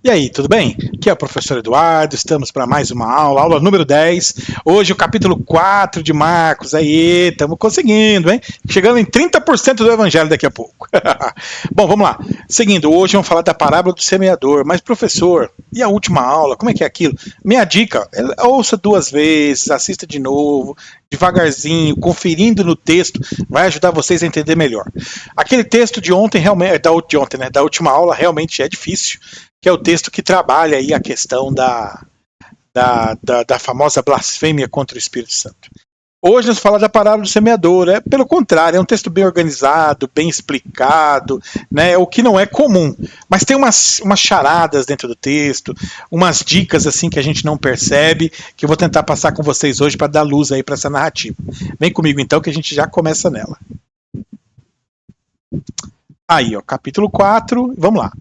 E aí, tudo bem? Aqui é o professor Eduardo, estamos para mais uma aula número 10. Hoje o capítulo 4 de Marcos. Aí, estamos conseguindo, hein? Chegando em 30% do evangelho daqui a pouco. Bom, vamos lá. Seguindo, hoje vamos falar da parábola do semeador. Mas, professor, e a última aula? Como é que é aquilo? Minha dica, ouça 2 vezes, assista de novo, devagarzinho, conferindo no texto, vai ajudar vocês a entender melhor. Aquele texto de ontem, realmente, da última aula, realmente é difícil, que é o texto que trabalha aí a questão da famosa blasfêmia contra o Espírito Santo. Hoje nós vamos falar da parábola do semeador. Pelo contrário, é um texto bem organizado, bem explicado, né, o que não é comum. Mas tem umas charadas dentro do texto, umas dicas assim que a gente não percebe, que eu vou tentar passar com vocês hoje para dar luz aí para essa narrativa. Vem comigo então que a gente já começa nela. Aí, ó, capítulo 4, vamos lá.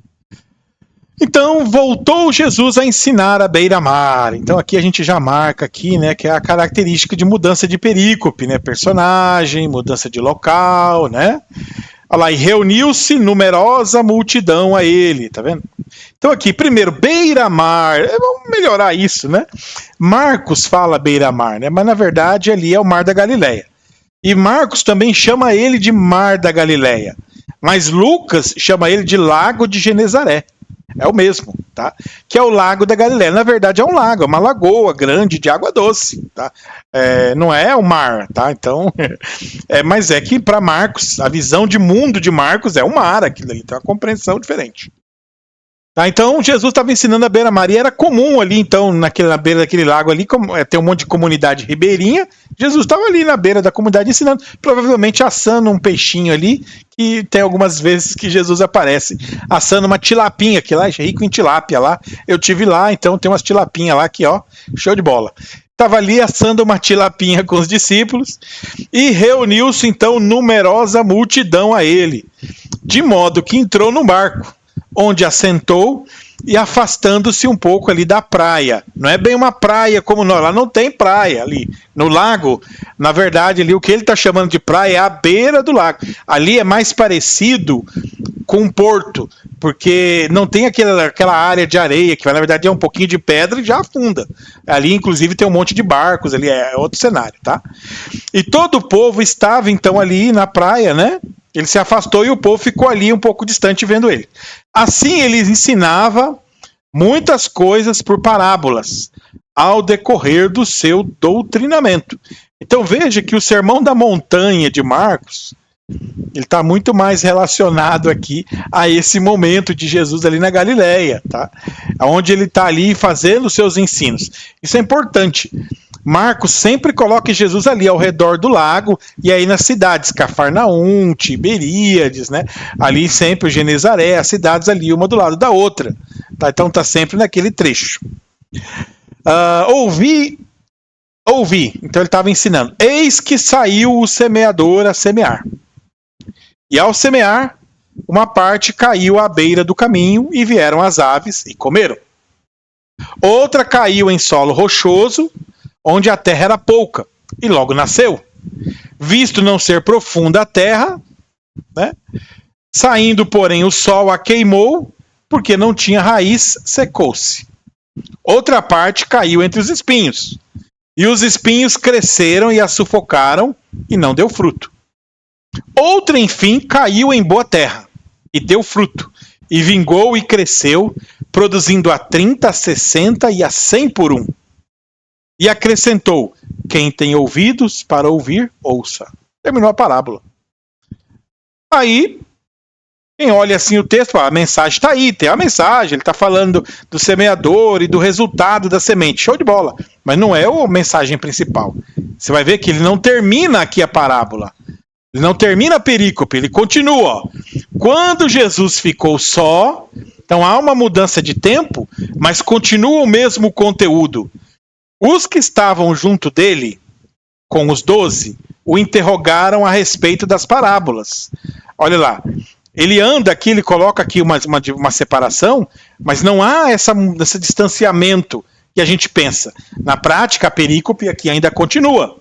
Então, voltou Jesus a ensinar à beira-mar. Então, aqui a gente já marca aqui, né, que é a característica de mudança de perícope, né, personagem, mudança de local, né? Olha lá, e reuniu-se numerosa multidão a ele, tá vendo? Então aqui, primeiro, beira-mar, vamos melhorar isso, né? Marcos fala beira-mar, né, mas na verdade ali é o Mar da Galileia. E Marcos também chama ele de Mar da Galileia, mas Lucas chama ele de Lago de Genezaré. É o mesmo, tá? Que é o Lago da Galileia. Na verdade é um lago, é uma lagoa grande de água doce, tá? Não é o mar, tá? Então, mas é que para Marcos, a visão de mundo de Marcos é o mar, aquilo ali tem uma compreensão diferente. Tá, então Jesus estava ensinando a beira-mar e era comum ali, então, na beira daquele lago ali, tem um monte de comunidade ribeirinha. Jesus estava ali na beira da comunidade ensinando, provavelmente assando um peixinho ali, que tem algumas vezes que Jesus aparece assando uma tilapinha, que lá é rico em tilápia lá. Eu tive lá, então tem umas tilapinhas lá que, ó, show de bola. Estava ali assando uma tilapinha com os discípulos e reuniu-se então numerosa multidão a ele, de modo que entrou no barco, onde assentou e afastando-se um pouco ali da praia. Não é bem uma praia como nós, lá não tem praia ali. No lago, na verdade, ali o que ele está chamando de praia é a beira do lago. Ali é mais parecido com um porto, porque não tem aquela área de areia, que na verdade é um pouquinho de pedra e já afunda. Ali, inclusive, tem um monte de barcos, ali é outro cenário, tá? E todo o povo estava, então, ali na praia, né? Ele se afastou e o povo ficou ali um pouco distante vendo ele. Assim ele ensinava muitas coisas por parábolas ao decorrer do seu doutrinamento. Então veja que o Sermão da Montanha de Marcos, ele está muito mais relacionado aqui a esse momento de Jesus ali na Galileia, tá? Onde ele está ali fazendo os seus ensinos. Isso é importante. Marcos sempre coloca Jesus ali ao redor do lago e aí nas cidades, Cafarnaum, Tiberíades, né? Ali sempre Genezaré, as cidades ali uma do lado da outra. Tá? Então tá sempre naquele trecho. Ouvi. Então ele estava ensinando. Eis que saiu o semeador a semear. E ao semear, uma parte caiu à beira do caminho e vieram as aves e comeram. Outra caiu em solo rochoso, onde a terra era pouca, e logo nasceu. Visto não ser profunda a terra, né? Saindo, porém, o sol a queimou, porque não tinha raiz, secou-se. Outra parte caiu entre os espinhos, e os espinhos cresceram e a sufocaram, e não deu fruto. Outra, enfim, caiu em boa terra, e deu fruto, e vingou e cresceu, produzindo a 30, a 60 e a 100 por um. E acrescentou, quem tem ouvidos para ouvir, ouça. Terminou a parábola. Aí, quem olha assim o texto, a mensagem está aí, tem a mensagem, ele está falando do semeador e do resultado da semente. Show de bola. Mas não é a mensagem principal. Você vai ver que ele não termina aqui a parábola. Ele não termina a perícope, ele continua. Ó. Quando Jesus ficou só, então há uma mudança de tempo, mas continua o mesmo conteúdo. Os que estavam junto dele, com os 12, o interrogaram a respeito das parábolas. Olha lá, ele anda aqui, ele coloca aqui uma separação, mas não há esse distanciamento que a gente pensa. Na prática, a perícope aqui ainda continua.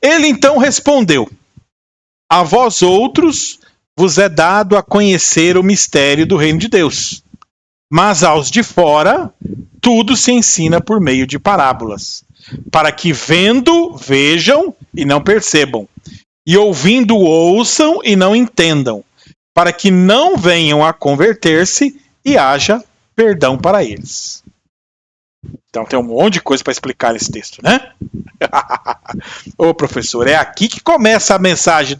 Ele então respondeu, a vós outros vos é dado a conhecer o mistério do reino de Deus, Mas aos de fora, tudo se ensina por meio de parábolas, para que vendo, vejam e não percebam, e ouvindo, ouçam e não entendam, para que não venham a converter-se e haja perdão para eles. Então tem um monte de coisa para explicar nesse texto, né? Ô professor, é aqui que começa a mensagem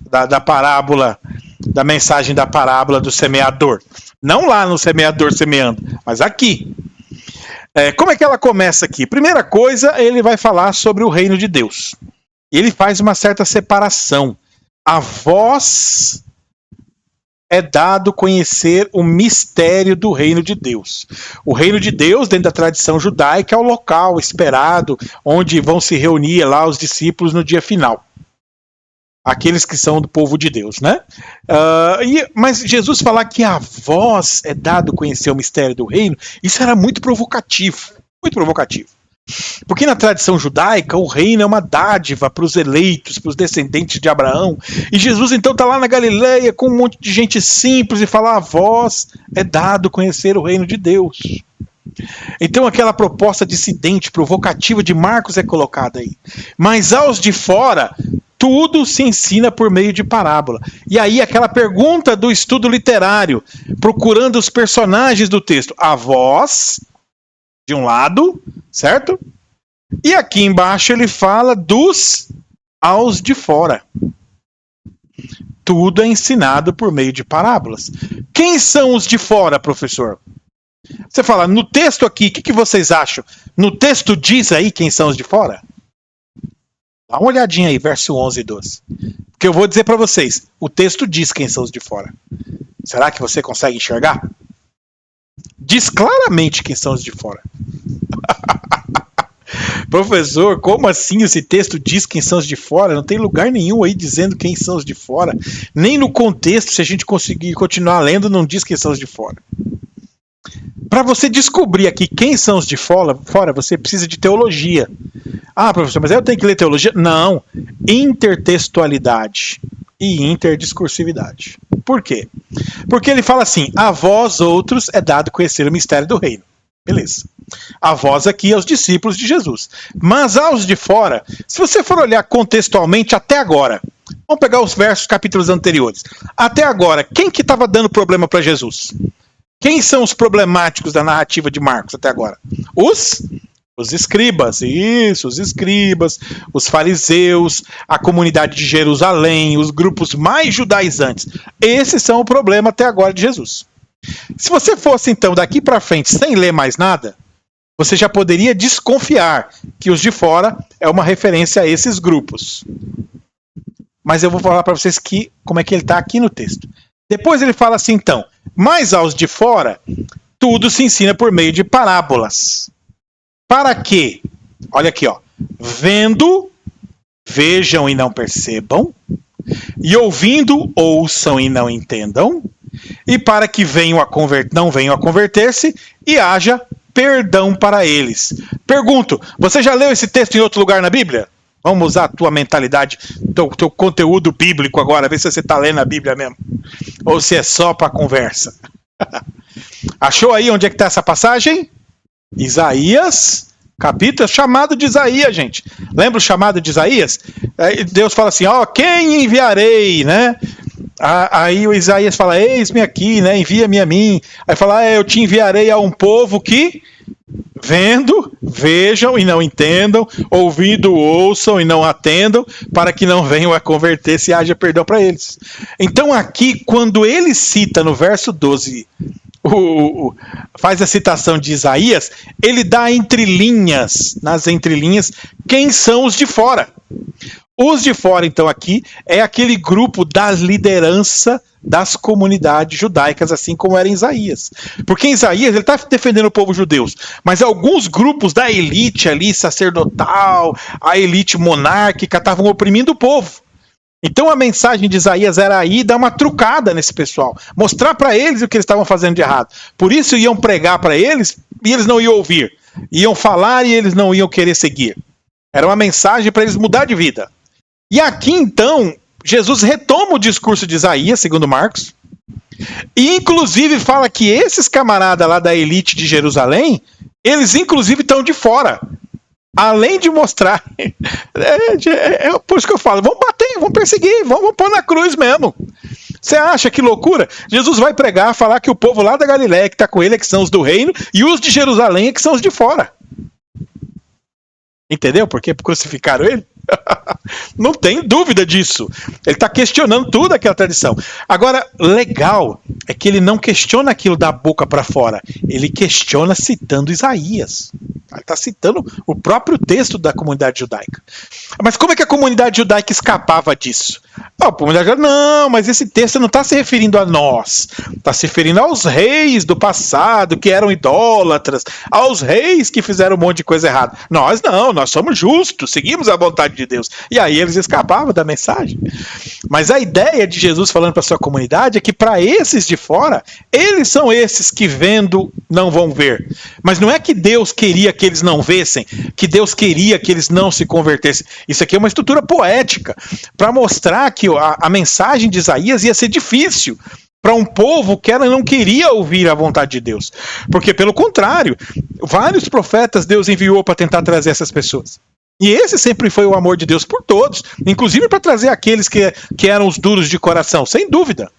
da parábola, da mensagem da parábola do semeador. Não lá no semeador semeando, mas aqui. Como é que ela começa aqui? Primeira coisa, ele vai falar sobre o reino de Deus. Ele faz uma certa separação. A vós é dado conhecer o mistério do reino de Deus. O reino de Deus, dentro da tradição judaica, é o local esperado, onde vão se reunir lá os discípulos no dia final. Aqueles que são do povo de Deus, né? Mas Jesus falar que a vós é dado conhecer o mistério do reino, isso era muito provocativo. Muito provocativo. Porque na tradição judaica, o reino é uma dádiva para os eleitos, para os descendentes de Abraão. E Jesus então está lá na Galileia com um monte de gente simples e fala: a vós é dado conhecer o reino de Deus. Então aquela proposta dissidente, provocativa de Marcos é colocada aí. Mas aos de fora, tudo se ensina por meio de parábola. E aí aquela pergunta do estudo literário, procurando os personagens do texto. A vós, de um lado, certo? E aqui embaixo ele fala dos aos de fora. Tudo é ensinado por meio de parábolas. Quem são os de fora, professor? Você fala, no texto aqui, o que vocês acham? No texto diz aí quem são os de fora? Dá uma olhadinha aí, verso 11 e 12. Porque eu vou dizer para vocês, o texto diz quem são os de fora. Será que você consegue enxergar? Diz claramente quem são os de fora. Professor, como assim esse texto diz quem são os de fora? Não tem lugar nenhum aí dizendo quem são os de fora. Nem no contexto, se a gente conseguir continuar lendo, não diz quem são os de fora. Para você descobrir aqui quem são os de fora, você precisa de teologia. Ah, professor, mas eu tenho que ler teologia? Não. Intertextualidade e interdiscursividade. Por quê? Porque ele fala assim, a vós outros é dado conhecer o mistério do reino. Beleza. A vós aqui aos discípulos de Jesus. Mas aos de fora, se você for olhar contextualmente até agora, vamos pegar os versos, capítulos anteriores. Até agora, quem que estava dando problema para Jesus? Quem são os problemáticos da narrativa de Marcos até agora? Os escribas, isso, os escribas, os fariseus, a comunidade de Jerusalém, os grupos mais judaizantes. Esses são o problema até agora de Jesus. Se você fosse, então, daqui para frente, sem ler mais nada, você já poderia desconfiar que os de fora é uma referência a esses grupos. Mas eu vou falar para vocês como é que ele está aqui no texto. Depois ele fala assim, então, mas aos de fora, tudo se ensina por meio de parábolas. Para quê? Olha aqui, ó. Vendo, vejam e não percebam, e ouvindo, ouçam e não entendam, e para que não venham a converter-se e haja perdão para eles. Pergunto, você já leu esse texto em outro lugar na Bíblia? Vamos usar a tua mentalidade, teu conteúdo bíblico agora, ver se você está lendo a Bíblia mesmo. Ou se é só para conversa. Achou aí onde é que está essa passagem? Isaías, capítulo chamado de Isaías, gente. Lembra o chamado de Isaías? Deus fala assim, ó, quem enviarei, né? Aí o Isaías fala, eis-me aqui, né? Envia-me a mim. Aí fala, eu te enviarei a um povo que... Vendo, vejam e não entendam, ouvindo, ouçam e não atendam, para que não venham a converter-se e haja perdão para eles. Então aqui, quando ele cita no verso 12, faz a citação de Isaías, ele dá nas entrelinhas, quem são os de fora. Os de fora, então, aqui, é aquele grupo da liderança das comunidades judaicas, assim como era em Isaías. Porque em Isaías ele está defendendo o povo judeu, mas alguns grupos da elite ali, sacerdotal, a elite monárquica, estavam oprimindo o povo. Então a mensagem de Isaías era aí dar uma trucada nesse pessoal, mostrar para eles o que eles estavam fazendo de errado. Por isso iam pregar para eles e eles não iam ouvir. Iam falar e eles não iam querer seguir. Era uma mensagem para eles mudar de vida. E aqui, então, Jesus retoma o discurso de Isaías, segundo Marcos, E inclusive fala que esses camaradas lá da elite de Jerusalém, eles inclusive estão de fora. Além de mostrar. Por isso que eu falo, vamos bater, vamos perseguir, vamos pôr na cruz mesmo. Você acha que loucura? Jesus vai pregar, falar que o povo lá da Galiléia que está com ele é que são os do reino, e os de Jerusalém é que são os de fora. Entendeu por que crucificaram ele? Não tem dúvida disso. Ele está questionando tudo aquela tradição. Agora, legal é que ele não questiona aquilo da boca para fora. Ele questiona citando Isaías. Ele está citando o próprio texto da comunidade judaica. Mas como é que a comunidade judaica escapava disso? A comunidade judaica, não, mas esse texto não está se referindo a nós. Está se referindo aos reis do passado que eram idólatras, aos reis que fizeram um monte de coisa errada. Nós não, nós somos justos, seguimos a vontade de Deus. E aí eles escapavam da mensagem. Mas a ideia de Jesus falando para a sua comunidade é que para esses de fora, eles são esses que vendo não vão ver. Mas não é que Deus queria que eles não vissem, que Deus queria que eles não se convertessem. Isso aqui é uma estrutura poética para mostrar que a mensagem de Isaías ia ser difícil para um povo que não queria ouvir a vontade de Deus. Porque, pelo contrário, vários profetas Deus enviou para tentar trazer essas pessoas. E esse sempre foi o amor de Deus por todos, inclusive para trazer aqueles que eram os duros de coração, sem dúvida.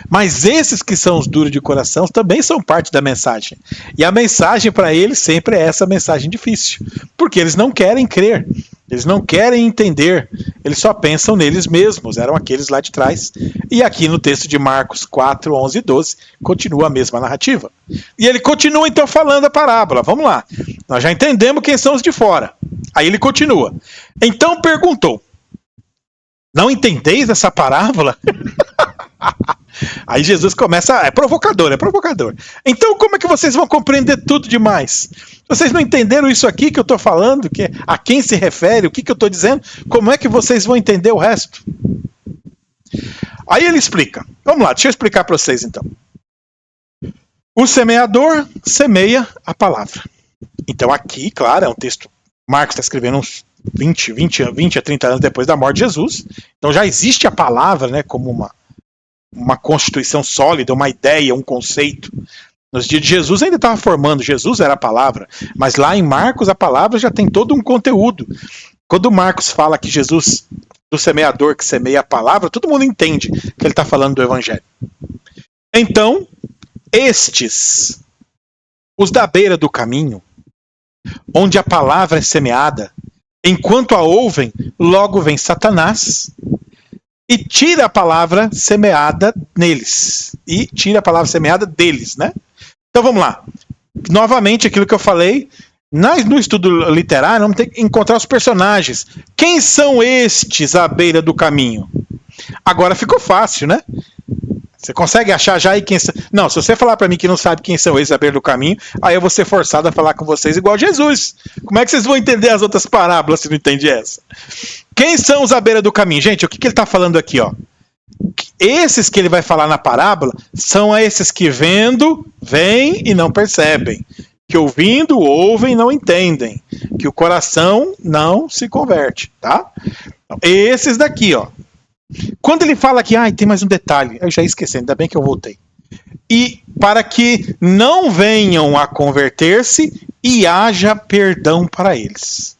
Mas esses que são os duros de coração também são parte da mensagem. E a mensagem para eles sempre é essa mensagem difícil. Porque eles não querem crer, eles não querem entender, eles só pensam neles mesmos, eram aqueles lá de trás. E aqui no texto de Marcos 4, 11 e 12, continua a mesma narrativa. E ele continua então falando a parábola. Vamos lá, nós já entendemos quem são os de fora. Aí ele continua. Então perguntou, não entendeis essa parábola? Aí Jesus começa, é provocador. Então como é que vocês vão compreender tudo demais? Vocês não entenderam isso aqui que eu estou falando? Que a quem se refere? O que eu estou dizendo? Como é que vocês vão entender o resto? Aí ele explica. Vamos lá, deixa eu explicar para vocês então. O semeador semeia a palavra. Então aqui, claro, é um texto, Marcos está escrevendo uns 20 a 30 anos depois da morte de Jesus. Então já existe a palavra, né, como uma constituição sólida, uma ideia, um conceito. Nos dias de Jesus ainda estava formando, Jesus era a palavra, mas lá em Marcos a palavra já tem todo um conteúdo. Quando Marcos fala que Jesus, do semeador que semeia a palavra, todo mundo entende que ele está falando do evangelho. Então, estes, os da beira do caminho, onde a palavra é semeada, enquanto a ouvem, logo vem Satanás e tira a palavra semeada neles. E tira a palavra semeada deles, né? Então vamos lá. Novamente, aquilo que eu falei, no estudo literário, vamos ter que encontrar os personagens. Quem são estes à beira do caminho? Agora ficou fácil, né? Você consegue achar já aí quem são? Não, se você falar para mim que não sabe quem são esses à beira do caminho, aí eu vou ser forçado a falar com vocês igual Jesus. Como é que vocês vão entender as outras parábolas se não entende essa? Quem são os à beira do caminho? Gente, o que ele está falando aqui, ó? Esses que ele vai falar na parábola são esses que vendo, veem e não percebem. Que ouvindo, ouvem e não entendem. Que o coração não se converte, tá? Então, esses daqui, ó. Quando ele fala que, tem mais um detalhe, eu já esqueci, ainda bem que eu voltei. E para que não venham a converter-se e haja perdão para eles.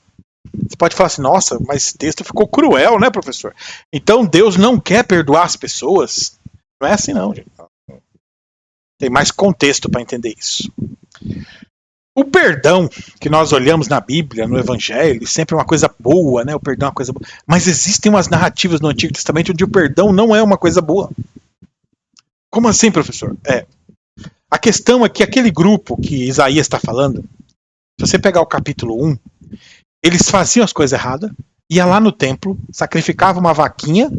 Você pode falar assim, nossa, mas esse texto ficou cruel, né, professor? Então Deus não quer perdoar as pessoas? Não é assim não, gente. Tem mais contexto para entender isso. O perdão que nós olhamos na Bíblia, no Evangelho, sempre é uma coisa boa, né? O perdão é uma coisa boa. Mas existem umas narrativas no Antigo Testamento onde o perdão não é uma coisa boa. Como assim, professor? A questão é que aquele grupo que Isaías está falando, se você pegar o capítulo 1, eles faziam as coisas erradas, ia lá no templo, sacrificava uma vaquinha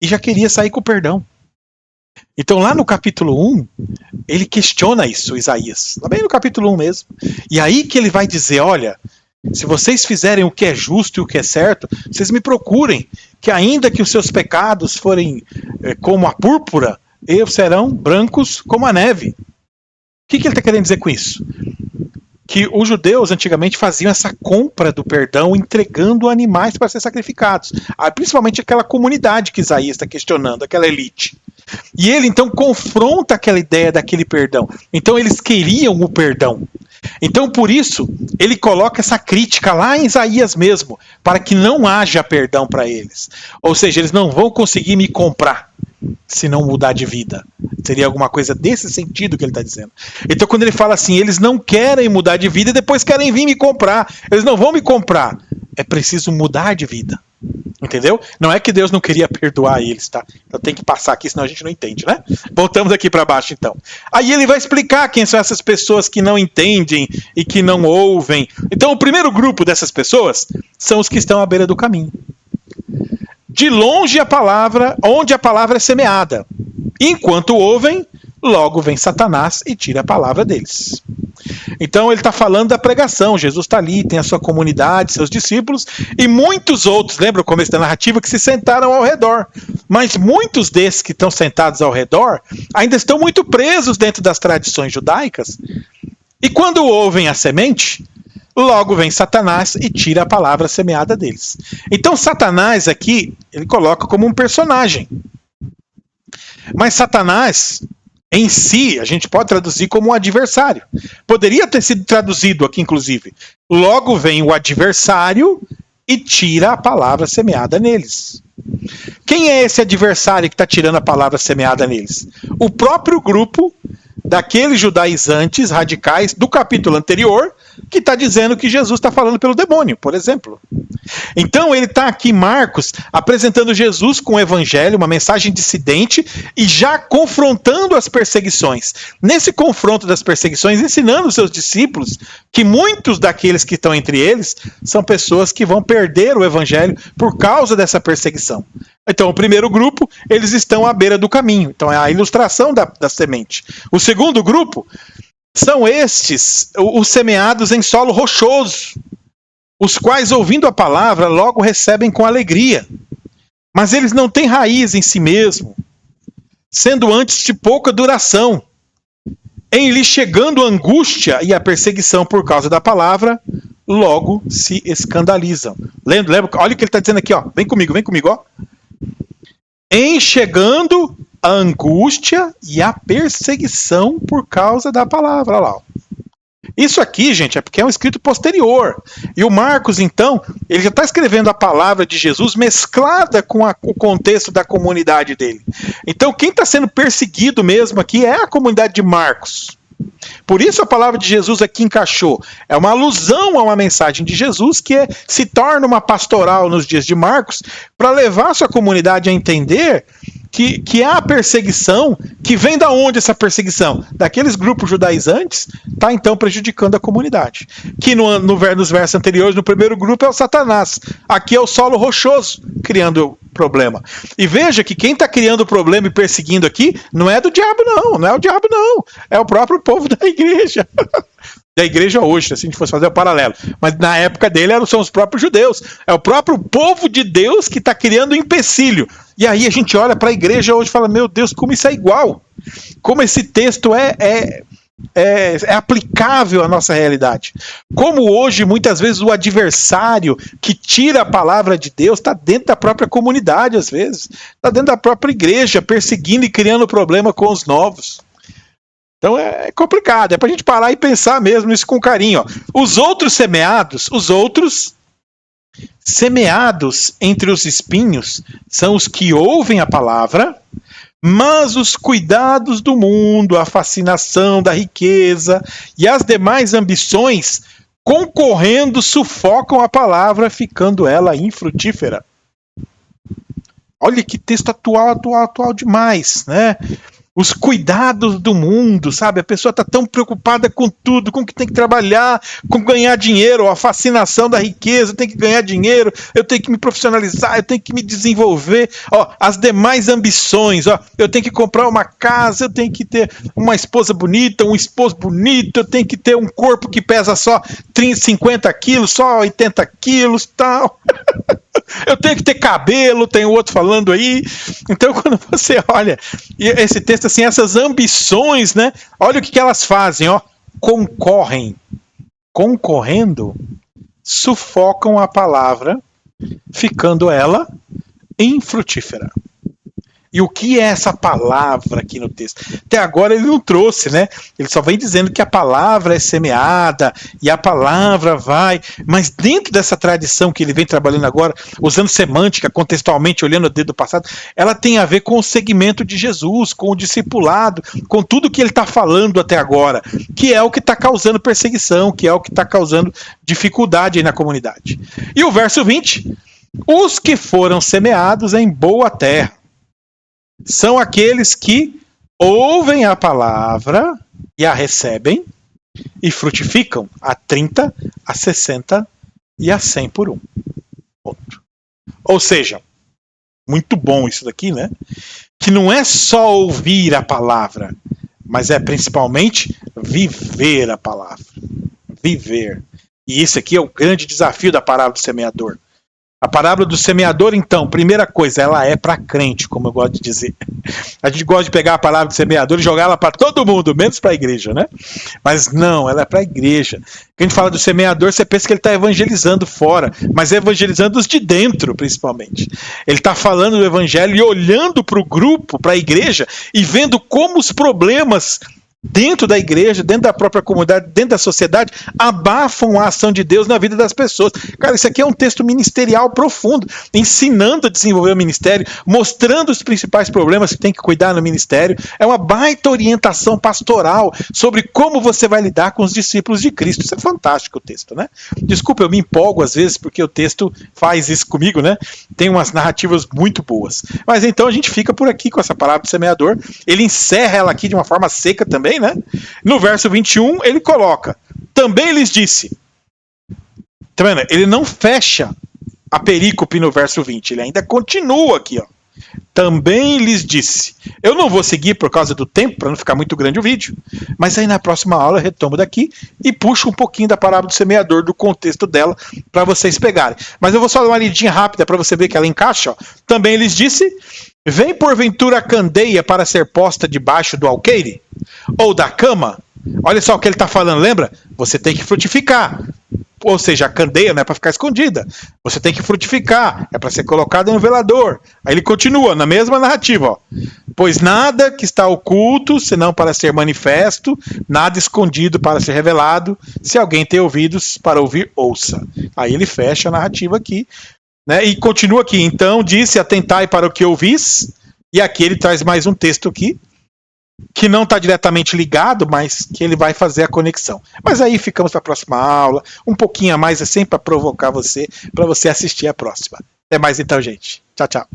e já queria sair com o perdão. Então lá no capítulo 1, ele questiona isso, Isaías. Lá bem no capítulo 1 mesmo. E aí que ele vai dizer, olha, se vocês fizerem o que é justo e o que é certo, vocês me procurem, que ainda que os seus pecados forem como a púrpura, eles serão brancos como a neve. O que ele está querendo dizer com isso? Que os judeus antigamente faziam essa compra do perdão entregando animais para ser sacrificados. Principalmente aquela comunidade que Isaías está questionando, aquela elite. E ele então confronta aquela ideia daquele perdão. Então eles queriam o perdão. Então por isso ele coloca essa crítica lá em Isaías mesmo, para que não haja perdão para eles. Ou seja, eles não vão conseguir me comprar se não mudar de vida. Seria alguma coisa desse sentido que ele está dizendo. Então quando ele fala assim, eles não querem mudar de vida e depois querem vir me comprar. Eles não vão me comprar. É preciso mudar de vida. Entendeu? Não é que Deus não queria perdoar eles, tá? Então tem que passar aqui, senão a gente não entende, né? Voltamos aqui para baixo, então. Aí ele vai explicar quem são essas pessoas que não entendem e que não ouvem. Então o primeiro grupo dessas pessoas são os que estão à beira do caminho. De longe a palavra, onde a palavra é semeada. Enquanto ouvem, logo vem Satanás e tira a palavra deles. Então ele está falando da pregação. Jesus está ali, tem a sua comunidade, seus discípulos e muitos outros, lembra o começo da narrativa, que se sentaram ao redor. Mas muitos desses que estão sentados ao redor ainda estão muito presos dentro das tradições judaicas. E quando ouvem a semente, logo vem Satanás e tira a palavra semeada deles. Então Satanás aqui, ele coloca como um personagem. Mas Satanás em si, a gente pode traduzir como um adversário. Poderia ter sido traduzido aqui, inclusive. Logo vem o adversário e tira a palavra semeada neles. Quem é esse adversário que está tirando a palavra semeada neles? O próprio grupo daqueles judaizantes radicais do capítulo anterior, que está dizendo que Jesus está falando pelo demônio, por exemplo. Então ele está aqui, Marcos, apresentando Jesus com o evangelho, uma mensagem dissidente e já confrontando as perseguições. Nesse confronto das perseguições, ensinando os seus discípulos que muitos daqueles que estão entre eles são pessoas que vão perder o evangelho por causa dessa perseguição. Então, o primeiro grupo, eles estão à beira do caminho. Então, é a ilustração da semente. O segundo grupo são estes, os semeados em solo rochoso, os quais, ouvindo a palavra, logo recebem com alegria. Mas eles não têm raiz em si mesmo, sendo antes de pouca duração. Em lhe chegando a angústia e a perseguição por causa da palavra, logo se escandalizam. Lembra? Olha o que ele está dizendo aqui, ó. Vem comigo, ó. Em chegando a angústia e a perseguição por causa da palavra. Olha lá. Isso aqui, gente, é porque é um escrito posterior. E o Marcos, então, ele já está escrevendo a palavra de Jesus mesclada com o contexto da comunidade dele. Então, quem está sendo perseguido mesmo aqui é a comunidade de Marcos. Por isso a palavra de Jesus aqui encaixou. É uma alusão a uma mensagem de Jesus que se torna uma pastoral nos dias de Marcos para levar a sua comunidade a entender que há perseguição, que vem da onde essa perseguição? Daqueles grupos judaizantes, está então prejudicando a comunidade. Que nos versos anteriores, no primeiro grupo é o Satanás. Aqui é o solo rochoso, criando problema. E veja que quem está criando problema e perseguindo aqui, não é do diabo não é o diabo não, é o próprio povo da igreja. Da igreja hoje, se a gente fosse fazer o paralelo. Mas na época dele são os próprios judeus. É o próprio povo de Deus que está criando um empecilho. E aí a gente olha para a igreja hoje e fala, meu Deus, como isso é igual. Como esse texto é aplicável à nossa realidade. Como hoje, muitas vezes, o adversário que tira a palavra de Deus está dentro da própria comunidade, às vezes. Está dentro da própria igreja, perseguindo e criando problema com os novos. Então é complicado, é para a gente parar e pensar mesmo nisso com carinho. Ó. Os outros semeados entre os espinhos são os que ouvem a palavra, mas os cuidados do mundo, a fascinação da riqueza e as demais ambições concorrendo sufocam a palavra, ficando ela infrutífera. Olha que texto atual demais, né? Os cuidados do mundo, sabe? A pessoa está tão preocupada com tudo, com o que tem que trabalhar, com ganhar dinheiro, a fascinação da riqueza, eu tenho que ganhar dinheiro, eu tenho que me profissionalizar, eu tenho que me desenvolver. Ó, as demais ambições, ó, eu tenho que comprar uma casa, eu tenho que ter uma esposa bonita, um esposo bonito, eu tenho que ter um corpo que pesa só 30, 50 quilos, só 80 quilos, tal. Eu tenho que ter cabelo, tem outro falando aí. Então, quando você olha esse texto, assim, essas ambições, né? Olha o que elas fazem, ó. Concorrendo, sufocam a palavra, ficando ela infrutífera. E o que é essa palavra aqui no texto? Até agora ele não trouxe, né? Ele só vem dizendo que a palavra é semeada e a palavra vai. Mas dentro dessa tradição que ele vem trabalhando agora, usando semântica, contextualmente, olhando desde o passado, ela tem a ver com o segmento de Jesus, com o discipulado, com tudo que ele está falando até agora, que é o que está causando perseguição, que é o que está causando dificuldade aí na comunidade. E o verso 20, os que foram semeados em boa terra são aqueles que ouvem a palavra e a recebem e frutificam a 30, a 60 e a 100 por um. Ponto. Ou seja, muito bom isso daqui, né? Que não é só ouvir a palavra, mas é principalmente viver a palavra. Viver. E esse aqui é o grande desafio da parábola do semeador. A parábola do semeador, então, primeira coisa, ela é para crente, como eu gosto de dizer. A gente gosta de pegar a palavra do semeador e jogar ela para todo mundo, menos para a igreja, né? Mas não, ela é para a igreja. Quando a gente fala do semeador, você pensa que ele está evangelizando fora, mas é evangelizando os de dentro, principalmente. Ele está falando do evangelho e olhando para o grupo, para a igreja, e vendo como os problemas dentro da igreja, dentro da própria comunidade, dentro da sociedade, abafam a ação de Deus na vida das pessoas. Cara, isso aqui é um texto ministerial profundo, ensinando a desenvolver o ministério, mostrando os principais problemas que tem que cuidar no ministério. É uma baita orientação pastoral sobre como você vai lidar com os discípulos de Cristo. Isso é fantástico o texto, né? Desculpa, eu me empolgo às vezes porque o texto faz isso comigo, né? Tem umas narrativas muito boas. Mas então a gente fica por aqui com essa palavra do semeador. Ele encerra ela aqui de uma forma seca também, né? No verso 21, ele coloca: também lhes disse. Tá vendo? Ele não fecha a perícope no verso 20, ele ainda continua aqui, ó. Também lhes disse. Eu não vou seguir por causa do tempo, para não ficar muito grande o vídeo, mas aí na próxima aula eu retomo daqui e puxo um pouquinho da parábola do semeador, do contexto dela, para vocês pegarem. Mas eu vou só dar uma lidinha rápida para você ver que ela encaixa, ó. Também lhes disse: vem porventura a candeia para ser posta debaixo do alqueire? Ou da cama? Olha só o que ele está falando, lembra? Você tem que frutificar. Ou seja, a candeia não é para ficar escondida. Você tem que frutificar, é para ser colocada no velador. Aí ele continua na mesma narrativa, ó. Pois nada que está oculto, senão para ser manifesto, nada escondido para ser revelado. Se alguém tem ouvidos para ouvir, ouça. Aí ele fecha a narrativa aqui, né? E continua aqui. Então disse: atentai para o que ouvis. E aqui ele traz mais um texto aqui, que não está diretamente ligado, mas que ele vai fazer a conexão. Mas aí ficamos para a próxima aula, um pouquinho a mais, é sempre para provocar você, para você assistir a próxima. Até mais então, gente. Tchau, tchau.